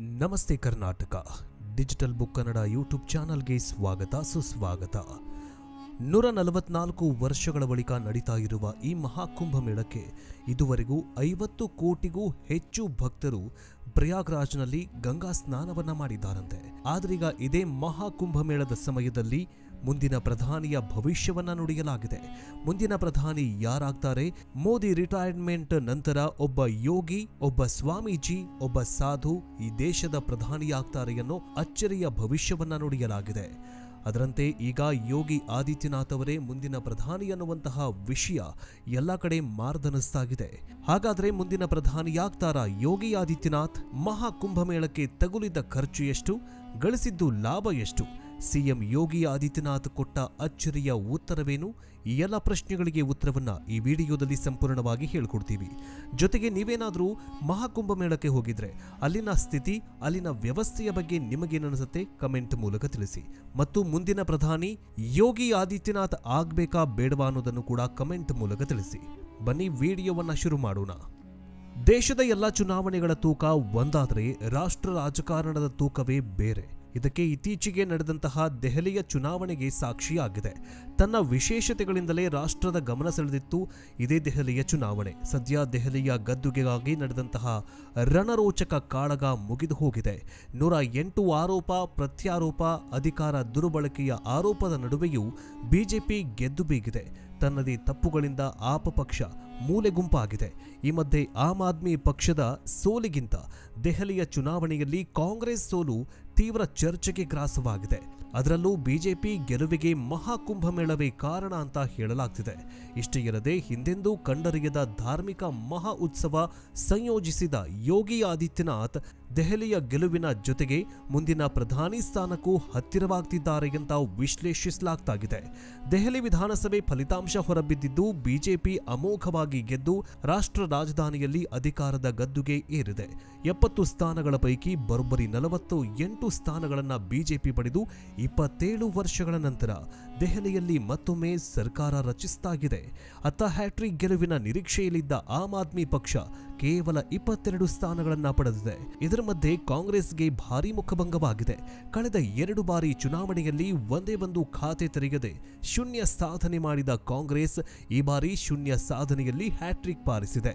ನಮಸ್ತೆ Karnataka digital book Kannada YouTube ಚಾನಲ್ಗೆ ಸ್ವಾಗತ ಸುಸ್ವಾಗತ. 144 ವರ್ಷಗಳ ಬಳಿಕ ನಡೀತಾ ಇರುವ ಈ ಮಹಾಕುಂಭ ಮೇಳಕ್ಕೆ ಇದುವರೆಗೂ 50 ಕೋಟಿಗೂ ಹೆಚ್ಚು ಭಕ್ತರು ಪ್ರಯಾಗ್ರಾಜ್ನಲ್ಲಿ ಗಂಗಾ ಸ್ನಾನವನ್ನ ಮಾಡಿದ್ದಾರಂತೆ. ಆದ್ರೀಗ ಇದೇ ಮಹಾಕುಂಭ ಮೇಳದ ಸಮಯದಲ್ಲಿ ಮುಂದಿನ ಪ್ರಧಾನಿಯ ಭವಿಷ್ಯವನ್ನ ನುಡಿಯಲಾಗಿದೆ. ಮುಂದಿನ ಪ್ರಧಾನಿ ಯಾರಾಗ್ತಾರೆ? ಮೋದಿ ರಿಟೈರ್ಮೆಂಟ್ ನಂತರ ಒಬ್ಬ ಯೋಗಿ, ಒಬ್ಬ ಸ್ವಾಮೀಜಿ, ಒಬ್ಬ ಸಾಧು ಈ ದೇಶದ ಪ್ರಧಾನಿಯಾಗ್ತಾರೆ ಅನ್ನೋ ಅಚ್ಚರಿಯ ಭವಿಷ್ಯವನ್ನ ನುಡಿಯಲಾಗಿದೆ. ಅದರಂತೆ ಈಗ ಯೋಗಿ ಆದಿತ್ಯನಾಥ್ ಅವರೇ ಮುಂದಿನ ಪ್ರಧಾನಿ ಅನ್ನುವಂತಹ ವಿಷಯ ಎಲ್ಲ ಕಡೆ ಮಾರ್ದನಿಸ್ತಾಗಿದೆ. ಹಾಗಾದ್ರೆ ಮುಂದಿನ ಪ್ರಧಾನಿಯಾಗ್ತಾರಾ ಯೋಗಿ ಆದಿತ್ಯನಾಥ್? ಮಹಾಕುಂಭ ಮೇಳಕ್ಕೆ ತಗುಲಿದ ಖರ್ಚು ಎಷ್ಟು? ಗಳಿಸಿದ್ದು ಲಾಭ ಎಷ್ಟು? ಸಿಎಂ ಯೋಗಿ ಆದಿತ್ಯನಾಥ್ ಕೊಟ್ಟ ಅಚ್ಚರಿಯ ಉತ್ತರವೇನು? ಈ ಎಲ್ಲ ಪ್ರಶ್ನೆಗಳಿಗೆ ಉತ್ತರವನ್ನ ಈ ವಿಡಿಯೋದಲ್ಲಿ ಸಂಪೂರ್ಣವಾಗಿ ಹೇಳ್ಕೊಡ್ತೀವಿ. ಜೊತೆಗೆ ನೀವೇನಾದ್ರೂ ಮಹಾಕುಂಭ ಮೇಳಕ್ಕೆ ಹೋಗಿದ್ರೆ ಅಲ್ಲಿನ ಸ್ಥಿತಿ, ಅಲ್ಲಿನ ವ್ಯವಸ್ಥೆಯ ಬಗ್ಗೆ ನಿಮಗೇನನ್ಸುತ್ತೆ ಕಮೆಂಟ್ ಮೂಲಕ ತಿಳಿಸಿ. ಮತ್ತು ಮುಂದಿನ ಪ್ರಧಾನಿ ಯೋಗಿ ಆದಿತ್ಯನಾಥ್ ಆಗ್ಬೇಕಾ ಬೇಡವಾ ಅನ್ನೋದನ್ನು ಕೂಡ ಕಮೆಂಟ್ ಮೂಲಕ ತಿಳಿಸಿ. ಬನ್ನಿ ವಿಡಿಯೋವನ್ನ ಶುರು ಮಾಡೋಣ. ದೇಶದ ಎಲ್ಲ ಚುನಾವಣೆಗಳ ತೂಕ ಒಂದಾದರೆ ರಾಷ್ಟ್ರ ರಾಜಕಾರಣದ ತೂಕವೇ ಬೇರೆ. ಇದಕ್ಕೆ ಇತ್ತೀಚೆಗೆ ನಡೆದಂತಹ ದೆಹಲಿಯ ಚುನಾವಣೆಗೆ ಸಾಕ್ಷಿಯಾಗಿದೆ. ತನ್ನ ವಿಶೇಷತೆಗಳಿಂದಲೇ ರಾಷ್ಟ್ರದ ಗಮನ ಸೆಳೆದಿತ್ತು ಇದೇ ದೆಹಲಿಯ ಚುನಾವಣೆ. ಸದ್ಯ ದೆಹಲಿಯ ಗದ್ದುಗೆಗಾಗಿ ನಡೆದಂತಹ ರಣರೋಚಕ ಕಾಳಗ ಮುಗಿದು ಹೋಗಿದೆ. 108 ಆರೋಪ ಪ್ರತ್ಯಾರೋಪ, ಅಧಿಕಾರ ದುರ್ಬಳಕೆಯ ಆರೋಪದ ನಡುವೆಯೂ ಬಿಜೆಪಿ ಗೆದ್ದು ಬೀಗಿದೆ. ತನ್ನದೇ ತಪ್ಪುಗಳಿಂದ ಆಪ ಪಕ್ಷ ಮೂಲೆಗುಂಪಾಗಿದೆ. ಈ ಮಧ್ಯೆ ಆಮ್ ಆದ್ಮಿ ಪಕ್ಷದ ಸೋಲಿಗಿಂತ ದೆಹಲಿಯ ಚುನಾವಣೆಯಲ್ಲಿ ಕಾಂಗ್ರೆಸ್ ಸೋಲು ತೀವ್ರ ಚರ್ಚೆಗೆ ಗ್ರಾಸವಾಗಿದೆ. ಅದರಲ್ಲೂ ಬಿಜೆಪಿ ಗೆಲುವಿಗೆ ಮಹಾಕುಂಭ ಮೇಳವೇ ಕಾರಣ ಅಂತ ಹೇಳಲಾಗ್ತಿದೆ. ಇಷ್ಟೇ ಇರದೆ ಹಿಂದೆಂದೂ ಕಂಡರಿಯದ ಧಾರ್ಮಿಕ ಮಹಾ ಉತ್ಸವ ಸಂಯೋಜಿಸಿದ ಯೋಗಿ ಆದಿತ್ಯನಾಥ್ ದೆಹಲಿಯ ಗೆಲುವಿನ ಜೊತೆಗೆ ಮುಂದಿನ ಪ್ರಧಾನಿ ಸ್ಥಾನಕ್ಕೂ ಹತ್ತಿರವಾಗ್ತಿದ್ದಾರೆ ಅಂತ ವಿಶ್ಲೇಷಿಸಲಾಗ್ತಾಗಿದೆ. ದೆಹಲಿ ವಿಧಾನಸಭೆ ಫಲಿತಾಂಶ ಹೊರಬಿದ್ದಿದ್ದು ಬಿಜೆಪಿ ಅಮೋಘವಾಗಿ ಗೆದ್ದು ರಾಷ್ಟ್ರ ರಾಜಧಾನಿಯಲ್ಲಿ ಅಧಿಕಾರದ ಗದ್ದುಗೆ ಏರಿದೆ. 70 ಸ್ಥಾನಗಳ ಪೈಕಿ ಬರೋಬ್ಬರಿ 48 ಸ್ಥಾನಗಳನ್ನು ಬಿಜೆಪಿ ಪಡೆದು 27 ವರ್ಷಗಳ ನಂತರ ದೆಹಲಿಯಲ್ಲಿ ಮತ್ತೊಮ್ಮೆ ಸರ್ಕಾರ ರಚಿಸಲಾಗಿದೆ. ಅತ್ತ ಹ್ಯಾಟ್ರಿಕ್ ಗೆಲುವಿನ ನಿರೀಕ್ಷೆಯಲ್ಲಿದ್ದ ಆಮ್ ಆದ್ಮಿ ಪಕ್ಷ ಕೇವಲ 22 ಸ್ಥಾನಗಳನ್ನು ಪಡೆದಿದೆ. ಇದರ ಮಧ್ಯೆ ಕಾಂಗ್ರೆಸ್ಗೆ ಭಾರೀ ಮುಖಭಂಗವಾಗಿದೆ. ಕಳೆದ 2 ಬಾರಿ ಚುನಾವಣೆಯಲ್ಲಿ ಒಂದೇ ಒಂದು ಖಾತೆ ತೆರೆಯದೆ ಶೂನ್ಯ ಸಾಧನೆ ಮಾಡಿದ ಕಾಂಗ್ರೆಸ್ ಈ ಬಾರಿ ಶೂನ್ಯ ಸಾಧನೆಯಲ್ಲಿ ಹ್ಯಾಟ್ರಿಕ್ ಬಾರಿಸಿದೆ.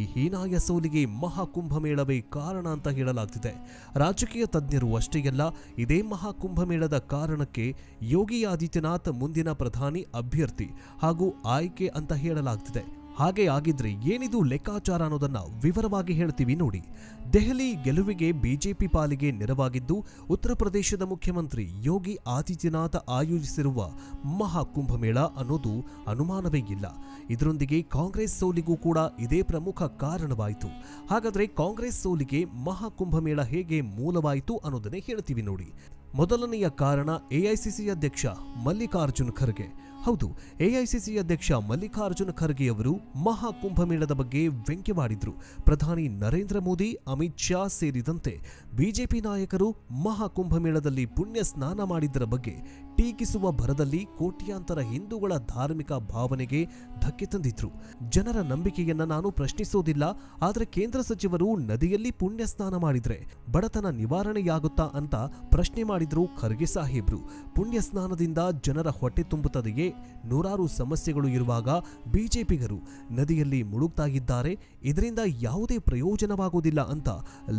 ಈ ಹೀನಾಯ ಸೋಲಿಗೆ ಮಹಾಕುಂಭ ಮೇಳವೇ ಕಾರಣ ಅಂತ ಹೇಳಲಾಗ್ತಿದೆ. ರಾಜಕೀಯ ತಜ್ಞರು ಅಷ್ಟೇ ಅಲ್ಲ, ಇದೇ ಮಹಾಕುಂಭ ಮೇಳದ ಕಾರಣಕ್ಕೆ ಯೋಗಿ ಆದಿತ್ಯನಾಥ್ ಮುಂದಿನ ಪ್ರಧಾನಿ ಅಭ್ಯರ್ಥಿ ಹಾಗೂ ಆಯ್ಕೆ ಅಂತ ಹೇಳಲಾಗ್ತಿದೆ. ಹಾಗೆ ಆಗಿದ್ರೆ ಏನಿದು ಲೆಕ್ಕಾಚಾರ ಅನ್ನೋದನ್ನ ವಿವರವಾಗಿ ಹೇಳ್ತೀವಿ ನೋಡಿ. ದೆಹಲಿ ಗೆಲುವಿಗೆ ಬಿಜೆಪಿ ಪಾಲಿಗೆ ನೆರವಾಗಿದ್ದು ಉತ್ತರ ಪ್ರದೇಶದ ಮುಖ್ಯಮಂತ್ರಿ ಯೋಗಿ ಆದಿತ್ಯನಾಥ್ ಆಯೋಜಿಸಿರುವ ಮಹಾಕುಂಭ ಮೇಳ ಅನ್ನೋದು ಅನುಮಾನವೇ ಇಲ್ಲ. ಇದರೊಂದಿಗೆ ಕಾಂಗ್ರೆಸ್ ಸೋಲಿಗೂ ಕೂಡ ಇದೇ ಪ್ರಮುಖ ಕಾರಣವಾಯಿತು. ಹಾಗಾದ್ರೆ ಕಾಂಗ್ರೆಸ್ ಸೋಲಿಗೆ ಮಹಾಕುಂಭ ಮೇಳ ಹೇಗೆ ಮೂಲವಾಯಿತು ಅನ್ನೋದನ್ನೇ ಹೇಳ್ತೀವಿ ನೋಡಿ. ಮೊದಲನೆಯ ಕಾರಣ ಎಐಸಿಸಿ ಅಧ್ಯಕ್ಷ ಮಲ್ಲಿಕಾರ್ಜುನ್ ಖರ್ಗೆ. ಹೌದು, ಎಐಸಿಸಿ ಅಧ್ಯಕ್ಷ ಮಲ್ಲಿಕಾರ್ಜುನ್ ಖರ್ಗೆ ಅವರು ಮಹಾಕುಂಭ ಮೇಳದ ಬಗ್ಗೆ ವ್ಯಂಗ್ಯವಾಡಿದ್ರು. ಪ್ರಧಾನಿ ನರೇಂದ್ರ ಮೋದಿ, ಅಮಿತ್ ಶಾ ಸೇರಿದಂತೆ ಬಿಜೆಪಿ ನಾಯಕರು ಮಹಾಕುಂಭ ಮೇಳದಲ್ಲಿ ಪುಣ್ಯ ಸ್ನಾನ ಮಾಡಿದ್ದರ ಬಗ್ಗೆ ಟೀಕಿಸುವ ಭರದಲ್ಲಿ ಕೋಟ್ಯಾಂತರ ಹಿಂದೂಗಳ ಧಾರ್ಮಿಕ ಭಾವನೆಗೆ ಧಕ್ಕೆ ತಂದಿದ್ರು. ಜನರ ನಂಬಿಕೆಯನ್ನ ನಾನು ಪ್ರಶ್ನಿಸೋದಿಲ್ಲ, ಆದರೆ ಕೇಂದ್ರ ಸಚಿವರು ನದಿಯಲ್ಲಿ ಪುಣ್ಯ ಸ್ನಾನ ಮಾಡಿದ್ರೆ ಬಡತನ ನಿವಾರಣೆಯಾಗುತ್ತಾ ಅಂತ ಪ್ರಶ್ನೆ ಮಾಡಿದ್ರು ಖರ್ಗೆ ಸಾಹೇಬ್ರು. ಪುಣ್ಯ ಸ್ನಾನದಿಂದ ಜನರ ಹೊಟ್ಟೆ ತುಂಬುತ್ತದೆಯೇ? ನೂರಾರು ಸಮಸ್ಯೆಗಳು ಇರುವಾಗ ಬಿಜೆಪಿಗರು ನದಿಯಲ್ಲಿ ಮುಳುಗ್ತಾ ಇದ್ದಾರೆ, ಇದರಿಂದ ಯಾವುದೇ ಪ್ರಯೋಜನವಾಗುವುದಿಲ್ಲ ಅಂತ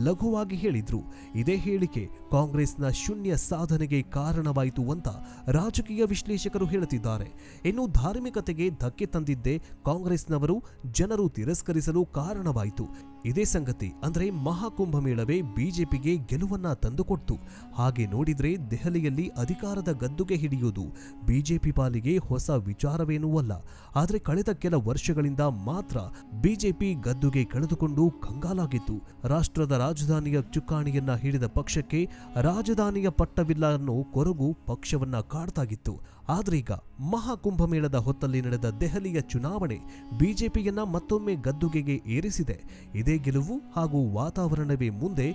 ಲಘುವಾಗಿ ಹೇಳಿದ್ರು. ಇದೇ ಹೇಳಿಕೆ ಕಾಂಗ್ರೆಸ್ನ ಶೂನ್ಯ ಸಾಧನೆಗೆ ಕಾರಣವಾಯಿತು ಅಂತ ರಾಜಕೀಯ ವಿಶ್ಲೇಷಕರು ಹೇಳುತ್ತಿದ್ದಾರೆ. ಇನ್ನು ಧಾರ್ಮಿಕತೆಗೆ ಧಕ್ಕೆ ತಂದಿದ್ದೇ ಕಾಂಗ್ರೆಸ್ನವರು ಜನರು ತಿರಸ್ಕರಿಸಲು ಕಾರಣವಾಯಿತು. ಇದೇ ಸಂಗತಿ ಅಂದ್ರೆ ಮಹಾಕುಂಭ ಮೇಳವೇ ಬಿಜೆಪಿಗೆ ಗೆಲುವನ್ನ ತಂದುಕೊಡ್ತು. ಹಾಗೆ ನೋಡಿದ್ರೆ ದೆಹಲಿಯಲ್ಲಿ ಅಧಿಕಾರದ ಗದ್ದುಗೆ ಹಿಡಿಯುವುದು ಬಿಜೆಪಿ ಪಾಲಿಗೆ ಹೊಸ ವಿಚಾರವೇನೂ ಅಲ್ಲ. ಆದರೆ ಕಳೆದ ಕೆಲ ವರ್ಷಗಳಿಂದ ಮಾತ್ರ ಬಿಜೆಪಿ ಗದ್ದುಗೆ ಕಳೆದುಕೊಂಡು ಕಂಗಾಲಾಗಿತ್ತು. ರಾಷ್ಟ್ರದ ರಾಜಧಾನಿಯ ಚುಕ್ಕಾಣಿಯನ್ನ ಹಿಡಿದ ಪಕ್ಷಕ್ಕೆ ರಾಜಧಾನಿಯ ಪಟ್ಟವಿಲ್ಲ ಅನ್ನೋ ಕೊರಗು ಪಕ್ಷವನ್ನ ಕಾಡ್ತಾಗಿತ್ತು. ಆದ್ರೀಗ ಮಹಾಕುಂಭ ಮೇಳದ ಹೊತ್ತಲ್ಲಿ ನಡೆದ ದೆಹಲಿಯ ಚುನಾವಣೆ ಬಿಜೆಪಿಯನ್ನ ಮತ್ತೊಮ್ಮೆ ಗದ್ದುಗೆಗೆ ಏರಿಸಿದೆ. ಇದೇ ಗೆಲುವು ಹಾಗೂ ವಾತಾವರಣವೇ ಮುಂದೆ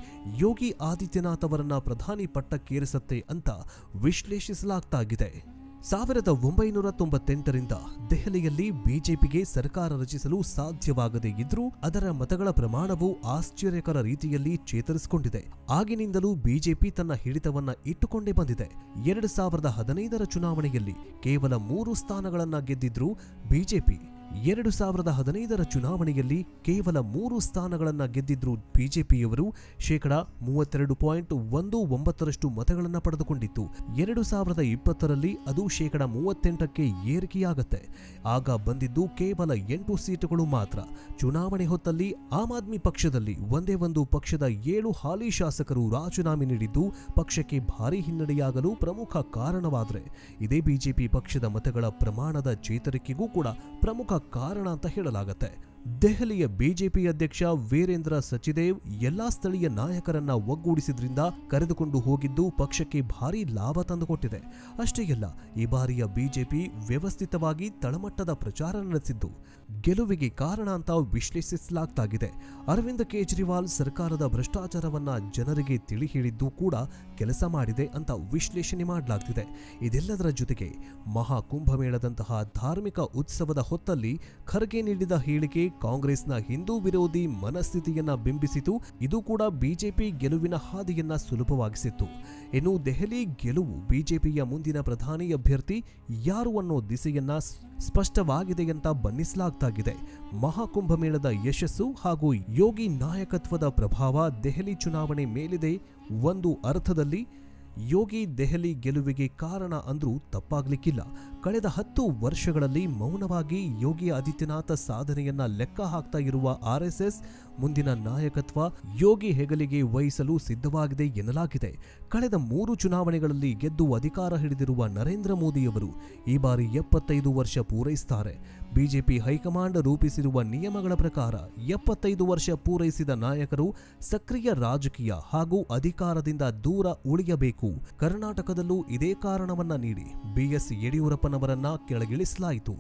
ಯೋಗಿ ಆದಿತ್ಯನಾಥ್ ಅವರನ್ನ ಪ್ರಧಾನಿ ಪಟ್ಟಕ್ಕೇರಿಸುತ್ತೆ ಅಂತ ವಿಶ್ಲೇಷಿಸಲಾಗ್ತಾಗಿದೆ. 1998ರಿಂದ ದೆಹಲಿಯಲ್ಲಿ ಬಿಜೆಪಿಗೆ ಸರ್ಕಾರ ರಚಿಸಲು ಸಾಧ್ಯವಾಗದೇ ಇದ್ರೂ ಅದರ ಮತಗಳ ಪ್ರಮಾಣವು ಆಶ್ಚರ್ಯಕರ ರೀತಿಯಲ್ಲಿ ಚೇತರಿಸಿಕೊಂಡಿದೆ. ಆಗಿನಿಂದಲೂ ಬಿಜೆಪಿ ತನ್ನ ಹಿಡಿತವನ್ನ ಇಟ್ಟುಕೊಂಡೇ ಬಂದಿದೆ. 2015ರ ಚುನಾವಣೆಯಲ್ಲಿ ಕೇವಲ 3 ಸ್ಥಾನಗಳನ್ನ ಗೆದ್ದಿದ್ರು ಬಿಜೆಪಿ. 2015ರ ಚುನಾವಣೆಯಲ್ಲಿ ಕೇವಲ 3 ಸ್ಥಾನಗಳನ್ನು ಗೆದ್ದಿದ್ರು ಬಿಜೆಪಿಯವರು. 32.19% ಮತಗಳನ್ನು ಪಡೆದುಕೊಂಡಿತ್ತು. 2020ರಲ್ಲಿ ಅದು 38ಕ್ಕೆ ಏರಿಕೆಯಾಗುತ್ತೆ. ಆಗ ಬಂದಿದ್ದು ಕೇವಲ 8 ಸೀಟುಗಳು ಮಾತ್ರ. ಚುನಾವಣೆ ಹೊತ್ತಲ್ಲಿ ಆಮ್ ಆದ್ಮಿ ಪಕ್ಷದಲ್ಲಿ ಒಂದೇ ಒಂದು ಪಕ್ಷದ 7 ಹಾಲಿ ಶಾಸಕರು ರಾಜೀನಾಮೆ ನೀಡಿದ್ದು ಪಕ್ಷಕ್ಕೆ ಭಾರೀ ಹಿನ್ನಡೆಯಾಗಲು ಪ್ರಮುಖ ಕಾರಣವಾದರೆ ಇದೇ ಬಿಜೆಪಿ ಪಕ್ಷದ ಮತಗಳ ಪ್ರಮಾಣದ ಚೇತರಿಕೆಗೂ ಕೂಡ ಪ್ರಮುಖ ಕಾರಣ ಅಂತ ಹೇಳಲಾಗುತ್ತೆ. ದೆಹಲಿಯ ಬಿಜೆಪಿ ಅಧ್ಯಕ್ಷ ವೀರೇಂದ್ರ ಸಚ್ದೇವ್ ಎಲ್ಲಾ ಸ್ಥಳೀಯ ನಾಯಕರನ್ನ ಒಗ್ಗೂಡಿಸಿದ್ರಿಂದ ಕರೆದುಕೊಂಡು ಹೋಗಿದ್ದು ಪಕ್ಷಕ್ಕೆ ಭಾರೀ ಲಾಭ ತಂದುಕೊಟ್ಟಿದೆ. ಅಷ್ಟೇ ಅಲ್ಲ, ಈ ಬಾರಿಯ ಬಿಜೆಪಿ ವ್ಯವಸ್ಥಿತವಾಗಿ ತಳಮಟ್ಟದ ಪ್ರಚಾರ ನಡೆಸಿದ್ದು ಗೆಲುವಿಗೆ ಕಾರಣ ಅಂತ ವಿಶ್ಲೇಷಿಸಲಾಗ್ತಾಗಿದೆ. ಅರವಿಂದ್ ಕೇಜ್ರಿವಾಲ್ ಸರ್ಕಾರದ ಭ್ರಷ್ಟಾಚಾರವನ್ನ ಜನರಿಗೆ ತಿಳಿ ಹೇಳಿದ್ದು ಕೂಡ ಕೆಲಸ ಮಾಡಿದೆ ಅಂತ ವಿಶ್ಲೇಷಣೆ ಮಾಡಲಾಗ್ತಿದೆ. ಇದೆಲ್ಲದರ ಜೊತೆಗೆ ಮಹಾಕುಂಭಮೇಳದಂತಹ ಧಾರ್ಮಿಕ ಉತ್ಸವದ ಹೊತ್ತಲ್ಲಿ ಖರ್ಗೆ ನೀಡಿದ ಹೇಳಿಕೆ ಕಾಂಗ್ರೆಸ್ನ ಹಿಂದೂ ವಿರೋಧಿ ಮನಸ್ಥಿತಿಯನ್ನ ಬಿಂಬಿಸಿತು. ಇದು ಕೂಡ ಬಿಜೆಪಿ ಗೆಲುವಿನ ಹಾದಿಯನ್ನ ಸುಲಭವಾಗಿಸಿತ್ತು. ಇನ್ನು ದೆಹಲಿ ಗೆಲುವು ಬಿಜೆಪಿಯ ಮುಂದಿನ ಪ್ರಧಾನಿ ಅಭ್ಯರ್ಥಿ ಯಾರು ಅನ್ನೋ ದಿಸೆಯನ್ನ ಸ್ಪಷ್ಟವಾಗಿದೆ ಅಂತ ಬಣ್ಣಿಸಲಾಗಿದೆ. ಮಹಾಕುಂಭಮೇಳದ ಯಶಸ್ಸು ಹಾಗೂ ಯೋಗಿ ನಾಯಕತ್ವದ ಪ್ರಭಾವ ದೆಹಲಿ ಚುನಾವಣೆ ಮೇಲಿದೆ. ಒಂದು ಅರ್ಥದಲ್ಲಿ ಯೋಗಿ ದೆಹಲಿ ಗೆಲುವಿಗೆ ಕಾರಣ ಅಂದ್ರೂ ತಪ್ಪಾಗ್ಲಿಕ್ಕಿಲ್ಲ. ಕಳೆದ 10 ವರ್ಷಗಳಲ್ಲಿ ಮೌನವಾಗಿ ಯೋಗಿ ಆದಿತ್ಯನಾಥ್ ಸಾಧನೆಯನ್ನ ಲೆಕ್ಕ ಹಾಕ್ತಾ ಇರುವ ಆರ್ಎಸ್ಎಸ್ ಮುಂದಿನ ನಾಯಕತ್ವ ಯೋಗಿ ಹೆಗಲಿಗೆ ವಹಿಸಲು ಸಿದ್ಧವಾಗಿದೆ ಎನ್ನಲಾಗಿದೆ. ಕಳೆದ 3 ಚುನಾವಣೆಗಳಲ್ಲಿ ಗೆದ್ದು ಅಧಿಕಾರ ಹಿಡಿದಿರುವ ನರೇಂದ್ರ ಮೋದಿಯವರು ಈ ಬಾರಿ 75 ವರ್ಷ ಪೂರೈಸುತ್ತಾರೆ. ಬಿಜೆಪಿ ಹೈಕಮಾಂಡ್ ರೂಪಿಸಿರುವ ನಿಯಮಗಳ ಪ್ರಕಾರ 75 ವರ್ಷ ಪೂರೈಸಿದ ನಾಯಕರು ಸಕ್ರಿಯ ರಾಜಕೀಯ ಹಾಗೂ ಅಧಿಕಾರದಿಂದ ದೂರ ಉಳಿಯಬೇಕು. ಕರ್ನಾಟಕದಲ್ಲೂ ಇದೇ ಕಾರಣವನ್ನ ನೀಡಿ ಬಿಎಸ್ ಯಡಿಯೂರಪ್ಪನವರನ್ನ ಕೆಳಗಿಳಿಸಲಾಯಿತು.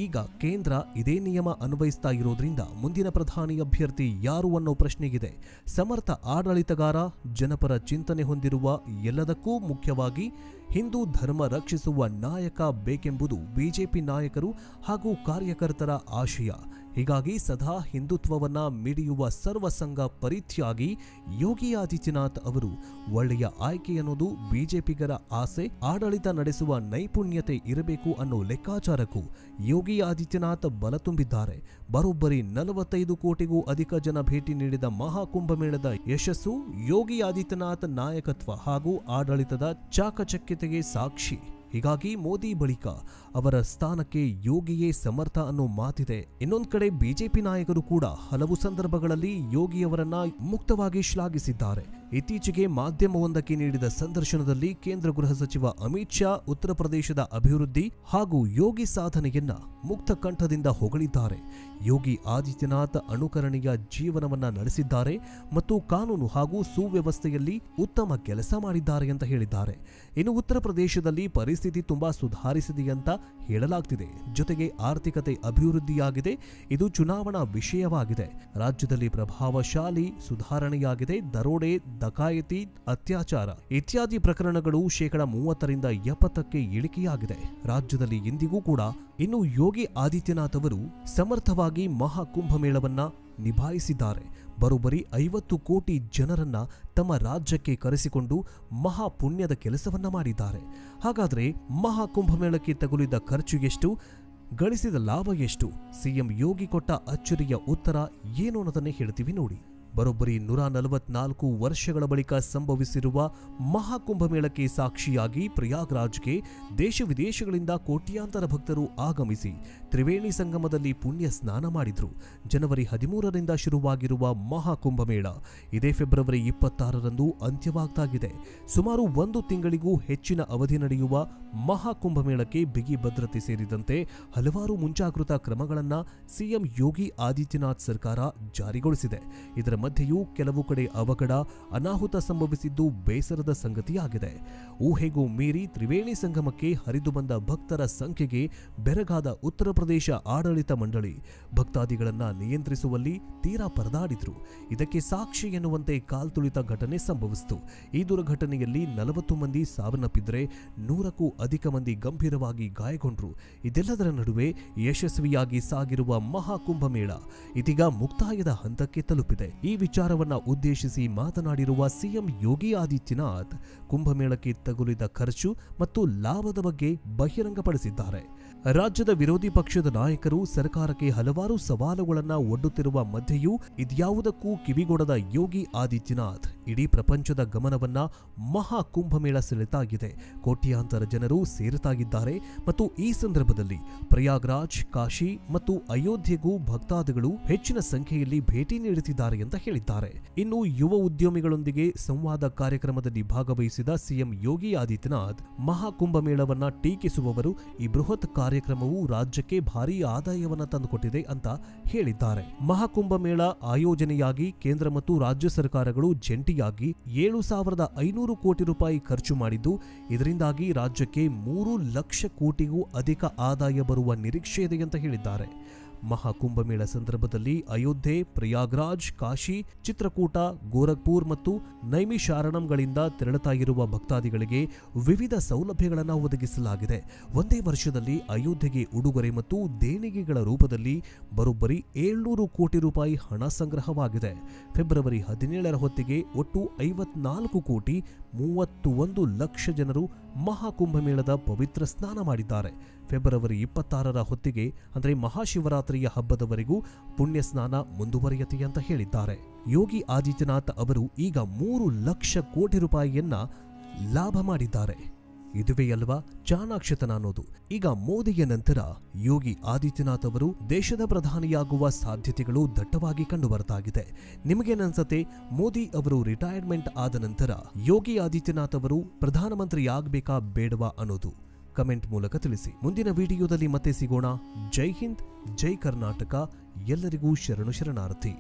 ಈಗ ಕೇಂದ್ರ ಇದೇ ನಿಯಮ ಅನ್ವಯಿಸ್ತಾ ಇರೋದ್ರಿಂದ ಮುಂದಿನ ಪ್ರಧಾನಿ ಅಭ್ಯರ್ಥಿ ಯಾರು ಅನ್ನೋ ಪ್ರಶ್ನೆಗಿದೆ. ಸಮರ್ಥ ಆಡಳಿತಗಾರ, ಜನಪರ ಚಿಂತನೆ ಹೊಂದಿರುವ, ಎಲ್ಲದಕ್ಕೂ ಮುಖ್ಯವಾಗಿ ಹಿಂದೂ ಧರ್ಮ ರಕ್ಷಿಸುವ ನಾಯಕ ಬೇಕೆಂಬುದು ಬಿಜೆಪಿ ನಾಯಕರು ಹಾಗೂ ಕಾರ್ಯಕರ್ತರ ಆಶಯ. ಹೀಗಾಗಿ ಸದಾ ಹಿಂದುತ್ವವನ್ನ ಮಿಡಿಯುವ ಸರ್ವಸಂಗ ಪರಿತ್ಯಾಗಿ ಯೋಗಿ ಆದಿತ್ಯನಾಥ್ ಅವರು ಒಳ್ಳೆಯ ಆಯ್ಕೆ ಅನ್ನೋದು ಬಿಜೆಪಿಗರ ಆಸೆ. ಆಡಳಿತ ನಡೆಸುವ ನೈಪುಣ್ಯತೆ ಇರಬೇಕು ಅನ್ನೋ ಲೆಕ್ಕಾಚಾರಕ್ಕೂ ಯೋಗಿ ಆದಿತ್ಯನಾಥ್ ಬಲ ತುಂಬಿದ್ದಾರೆ. ಬರೋಬ್ಬರಿ 45 ಕೋಟಿಗೂ ಅಧಿಕ ಜನ ಭೇಟಿ ನೀಡಿದ ಮಹಾಕುಂಭಮೇಳದ ಯಶಸ್ಸು ಯೋಗಿ ಆದಿತ್ಯನಾಥ್ ನಾಯಕತ್ವ ಹಾಗೂ ಆಡಳಿತದ ಚಾಕಚಕ್ಯತೆಗೆ ಸಾಕ್ಷಿ. ಹೀಗಾಗಿ ಮೋದಿ ಬಳಿಕ ಅವರ ಸ್ಥಾನಕ್ಕೆ ಯೋಗಿಯೇ ಸಮರ್ಥ ಅನ್ನೋ ಮಾತಿದೆ. ಇನ್ನೊಂದು ಕಡೆ ಬಿಜೆಪಿ ನಾಯಕರು ಕೂಡ ಹಲವು ಸಂದರ್ಭಗಳಲ್ಲಿ ಯೋಗಿಯವರನ್ನ ಮುಕ್ತವಾಗಿ ಶ್ಲಾಘಿಸಿದ್ದಾರೆ. ಇತ್ತೀಚೆಗೆ ಮಾಧ್ಯಮವೊಂದಕ್ಕೆ ನೀಡಿದ ಸಂದರ್ಶನದಲ್ಲಿ ಕೇಂದ್ರ ಗೃಹ ಸಚಿವ ಅಮಿತ್ ಶಾ ಉತ್ತರ ಪ್ರದೇಶದ ಅಭಿವೃದ್ಧಿ ಹಾಗೂ ಯೋಗಿ ಸಾಧನೆಯನ್ನ ಮುಕ್ತ ಕಂಠದಿಂದ ಹೊಗಳಿದ್ದಾರೆ. ಯೋಗಿ ಆದಿತ್ಯನಾಥ್ ಅನುಕರಣೀಯ ಜೀವನವನ್ನ ನಡೆಸಿದ್ದಾರೆ ಮತ್ತು ಕಾನೂನು ಹಾಗೂ ಸುವ್ಯವಸ್ಥೆಯಲ್ಲಿ ಉತ್ತಮ ಕೆಲಸ ಮಾಡಿದ್ದಾರೆ ಅಂತ ಹೇಳಿದ್ದಾರೆ. ಇನ್ನು ಉತ್ತರ ಪ್ರದೇಶದಲ್ಲಿ ಪರಿಸ್ಥಿತಿ ತುಂಬಾ ಸುಧಾರಿಸಿದೆಯಂತ ಹೇಳಲಾಗ್ತಿದೆ. ಜೊತೆಗೆ ಆರ್ಥಿಕತೆ ಅಭಿವೃದ್ಧಿಯಾಗಿದೆ. ಇದು ಚುನಾವಣಾ ವಿಷಯವಾಗಿದೆ. ರಾಜ್ಯದಲ್ಲಿ ಪ್ರಭಾವಶಾಲಿ ಸುಧಾರಣೆಯಾಗಿದೆ. ದರೋಡೆ, ಡಕಾಯತಿ, ಅತ್ಯಾಚಾರ ಇತ್ಯಾದಿ ಪ್ರಕರಣಗಳು 30ರಿಂದ 70ಕ್ಕೆ ಇಳಿಕೆಯಾಗಿದೆ. ರಾಜ್ಯದಲ್ಲಿ ಇಂದಿಗೂ ಕೂಡ ಇನ್ನು ಯೋಗಿ ಆದಿತ್ಯನಾಥ್ ಅವರು ಸಮರ್ಥವಾಗಿ ಮಹಾಕುಂಭಮೇಳವನ್ನ ನಿಭಾಯಿಸಿದ್ದಾರೆ. ಬರೋಬ್ಬರಿ 50 ಕೋಟಿ ಜನರನ್ನ ತಮ್ಮ ರಾಜ್ಯಕ್ಕೆ ಕರೆಸಿಕೊಂಡು ಮಹಾಪುಣ್ಯದ ಕೆಲಸವನ್ನ ಮಾಡಿದ್ದಾರೆ. ಹಾಗಾದ್ರೆ ಮಹಾಕುಂಭಮೇಳಕ್ಕೆ ತಗುಲಿದ ಖರ್ಚು ಎಷ್ಟು, ಗಳಿಸಿದ ಲಾಭ ಎಷ್ಟು? ಸಿಎಂ ಯೋಗಿ ಕೊಟ್ಟ ಅಚ್ಚರಿಯ ಉತ್ತರ ಏನು ಅನ್ನೋದನ್ನೇ ಹೇಳ್ತೀವಿ ನೋಡಿ. ಬರೋಬ್ಬರಿ 144 ವರ್ಷಗಳ ಬಳಿಕ ಸಂಭವಿಸಿರುವ ಮಹಾಕುಂಭಮೇಳಕ್ಕೆ ಸಾಕ್ಷಿಯಾಗಿ ಪ್ರಯಾಗ್ರಾಜ್ಗೆ ದೇಶ ವಿದೇಶಗಳಿಂದ ಕೋಟ್ಯಾಂತರ ಭಕ್ತರು ಆಗಮಿಸಿ ತ್ರಿವೇಣಿ ಸಂಗಮದಲ್ಲಿ ಪುಣ್ಯ ಸ್ನಾನ ಮಾಡಿದ್ರು. ಜನವರಿ 13ರಿಂದ ಶುರುವಾಗಿರುವ ಮಹಾಕುಂಭಮೇಳ ಇದೇ ಫೆಬ್ರವರಿ 26ರಂದು ಅಂತ್ಯವಾಗ್ತಾಗಿದೆ. ಸುಮಾರು 1 ತಿಂಗಳಿಗೂ ಹೆಚ್ಚಿನ ಅವಧಿ ನಡೆಯುವ ಮಹಾಕುಂಭಮೇಳಕ್ಕೆ ಬಿಗಿ ಭದ್ರತೆ ಸೇರಿದಂತೆ ಹಲವಾರು ಮುಂಜಾಗೃತಾ ಕ್ರಮಗಳನ್ನು ಸಿಎಂ ಯೋಗಿ ಆದಿತ್ಯನಾಥ್ ಸರ್ಕಾರ ಜಾರಿಗೊಳಿಸಿದೆ. ಇದರ ಮಧ್ಯೆಯೂ ಕೆಲವು ಕಡೆ ಅವಘಡ ಅನಾಹುತ ಸಂಭವಿಸಿದ್ದು ಬೇಸರದ ಸಂಗತಿಯಾಗಿದೆ. ಊಹೆಗೂ ಮೀರಿ ತ್ರಿವೇಣಿ ಸಂಗಮಕ್ಕೆ ಹರಿದು ಬಂದ ಭಕ್ತರ ಸಂಖ್ಯೆಗೆ ಬೆರಗಾದ ಉತ್ತರ ಪ್ರದೇಶ ಆಡಳಿತ ಮಂಡಳಿ ಭಕ್ತಾದಿಗಳನ್ನ ನಿಯಂತ್ರಿಸುವಲ್ಲಿ ತೀರಾ ಪರದಾಡಿದ್ರು. ಇದಕ್ಕೆ ಸಾಕ್ಷಿ ಎನ್ನುವಂತೆ ಕಾಲ್ತುಳಿತ ಘಟನೆ ಸಂಭವಿಸಿತು. ಈ ದುರ್ಘಟನೆಯಲ್ಲಿ 40 ಮಂದಿ ಸಾವನ್ನಪ್ಪಿದ್ರೆ 100ಕ್ಕೂ ಅಧಿಕ ಮಂದಿ ಗಂಭೀರವಾಗಿ ಗಾಯಗೊಂಡ್ರು. ಇದೆಲ್ಲದರ ನಡುವೆ ಯಶಸ್ವಿಯಾಗಿ ಸಾಗಿರುವ ಮಹಾಕುಂಭಮೇಳ ಇದೀಗ ಮುಕ್ತಾಯದ ಹಂತಕ್ಕೆ ತಲುಪಿದೆ. ಈ ವಿಚಾರವನ್ನ ಉದ್ದೇಶಿಸಿ ಮಾತನಾಡಿರುವ ಸಿಎಂ ಯೋಗಿ ಆದಿತ್ಯನಾಥ್ ಕುಂಭಮೇಳಕ್ಕೆ ತಗುಲಿದ ಖರ್ಚು ಮತ್ತು ಲಾಭದ ಬಗ್ಗೆ ಬಹಿರಂಗಪಡಿಸಿದ್ದಾರೆ. ರಾಜ್ಯದ ವಿರೋಧಿ ಪಕ್ಷದ ನಾಯಕರು ಸರ್ಕಾರಕ್ಕೆ ಹಲವಾರು ಸವಾಲುಗಳನ್ನು ಒಡ್ಡುತ್ತಿರುವ ಮಧ್ಯೆಯೂ ಇದ್ಯಾವುದಕ್ಕೂ ಕಿವಿಗೊಡದ ಯೋಗಿ ಆದಿತ್ಯನಾಥ್ ಇಡೀ ಪ್ರಪಂಚದ ಗಮನವನ್ನ ಮಹಾಕುಂಭಮೇಳ ಸೆಳೆತಾಗಿದೆ. ಕೋಟ್ಯಾಂತರ ಜನರು ಸೇರುತ್ತಾಗಿದ್ದಾರೆ ಮತ್ತು ಈ ಸಂದರ್ಭದಲ್ಲಿ ಪ್ರಯಾಗ್ರಾಜ್, ಕಾಶಿ ಮತ್ತು ಅಯೋಧ್ಯೆಗೂ ಭಕ್ತಾದಿಗಳು ಹೆಚ್ಚಿನ ಸಂಖ್ಯೆಯಲ್ಲಿ ಭೇಟಿ ನೀಡುತ್ತಿದ್ದಾರೆ ಅಂತ ಹೇಳಿದ್ದಾರೆ. ಇನ್ನು ಯುವ ಉದ್ಯಮಿಗಳೊಂದಿಗೆ ಸಂವಾದ ಕಾರ್ಯಕ್ರಮದಲ್ಲಿ ಭಾಗವಹಿಸಿದ ಸಿಎಂ ಯೋಗಿ ಆದಿತ್ಯನಾಥ್ ಮಹಾಕುಂಭಮೇಳವನ್ನ ಟೀಕಿಸುವವರು ಈ ಬೃಹತ್ ಕಾರ್ಯಕ್ರಮವು ರಾಜ್ಯಕ್ಕೆ ಭಾರೀ ಆದಾಯವನ್ನ ತಂದುಕೊಟ್ಟಿದೆ ಅಂತ ಹೇಳಿದ್ದಾರೆ. ಮಹಾಕುಂಭಮೇಳ ಆಯೋಜನೆಯಾಗಿ ಕೇಂದ್ರ ಮತ್ತು ರಾಜ್ಯ ಸರ್ಕಾರಗಳು ಜಂಟಿಯಾಗಿ 7,500 ಕೋಟಿ ರೂಪಾಯಿ ಖರ್ಚು ಮಾಡಿದ್ದು, ಇದರಿಂದಾಗಿ ರಾಜ್ಯಕ್ಕೆ 3 ಲಕ್ಷ ಕೋಟಿಗೂ ಅಧಿಕ ಆದಾಯ ಬರುವ ನಿರೀಕ್ಷೆ ಇದೆ ಅಂತ ಹೇಳಿದ್ದಾರೆ. ಮಹಾಕುಂಭಮೇಳ ಸಂದರ್ಭದಲ್ಲಿ ಅಯೋಧ್ಯೆ, ಪ್ರಯಾಗ್ರಾಜ್, ಕಾಶಿ, ಚಿತ್ರಕೂಟ, ಗೋರಖ್ಪುರ್ ಮತ್ತು ನೈಮಿಷಾರಣಂಗಳಿಂದ ತೆರಳುತ್ತಾ ಇರುವ ಭಕ್ತಾದಿಗಳಿಗೆ ವಿವಿಧ ಸೌಲಭ್ಯಗಳನ್ನು ಒದಗಿಸಲಾಗಿದೆ. ಒಂದೇ ವರ್ಷದಲ್ಲಿ ಅಯೋಧ್ಯೆಗೆ ಉಡುಗೊರೆ ಮತ್ತು ದೇಣಿಗೆಗಳ ರೂಪದಲ್ಲಿ ಬರೋಬ್ಬರಿ 700 ಕೋಟಿ ರೂಪಾಯಿ ಹಣ ಸಂಗ್ರಹವಾಗಿದೆ. ಫೆಬ್ರವರಿ 17ರ ಹೊತ್ತಿಗೆ ಒಟ್ಟು 54 ಕೋಟಿ 31 ಲಕ್ಷ ಜನರು ಮಹಾಕುಂಭಮೇಳದ ಪವಿತ್ರ ಸ್ನಾನ ಮಾಡಿದ್ದಾರೆ. ಫೆಬ್ರವರಿ 26ರ ಹೊತ್ತಿಗೆ ಅಂದರೆ ಮಹಾಶಿವರಾತ್ರಿಯ ಹಬ್ಬದವರೆಗೂ ಪುಣ್ಯ ಸ್ನಾನ ಮುಂದುವರಿಯುತ್ತೆ ಅಂತ ಹೇಳಿದ್ದಾರೆ. ಯೋಗಿ ಆದಿತ್ಯನಾಥ್ ಅವರು ಈಗ 3 ಲಕ್ಷ ಕೋಟಿ ರೂಪಾಯಿಯನ್ನ ಲಾಭ ಮಾಡಿದ್ದಾರೆ. ಇದುವೇ ಅಲ್ವಾ ಚಾಣಾಕ್ಷತನ ಅನ್ನೋದು. ಈಗ ಮೋದಿಯ ನಂತರ ಯೋಗಿ ಆದಿತ್ಯನಾಥ್ ಅವರು ದೇಶದ ಪ್ರಧಾನಿಯಾಗುವ ಸಾಧ್ಯತೆಗಳು ದಟ್ಟವಾಗಿ ಕಂಡುಬರ್ತಾಗಿದೆ. ನಿಮಗೇನನ್ಸತ್ತೆ, ಮೋದಿ ಅವರು ರಿಟೈರ್ಮೆಂಟ್ ಆದ ನಂತರ ಯೋಗಿ ಆದಿತ್ಯನಾಥ್ ಅವರು ಪ್ರಧಾನಮಂತ್ರಿ ಆಗಬೇಕಾ ಬೇಡವಾ ಅನ್ನೋದು ಕಮೆಂಟ್ ಮೂಲಕ ತಿಳಿಸಿ. ಮುಂದಿನ ವಿಡಿಯೋದಲ್ಲಿ ಮತ್ತೆ ಸಿಗೋಣ. ಜೈ ಹಿಂದ್, ಜೈ ಕರ್ನಾಟಕ. ಎಲ್ಲರಿಗೂ ಶರಣು ಶರಣಾರ್ಥಿ.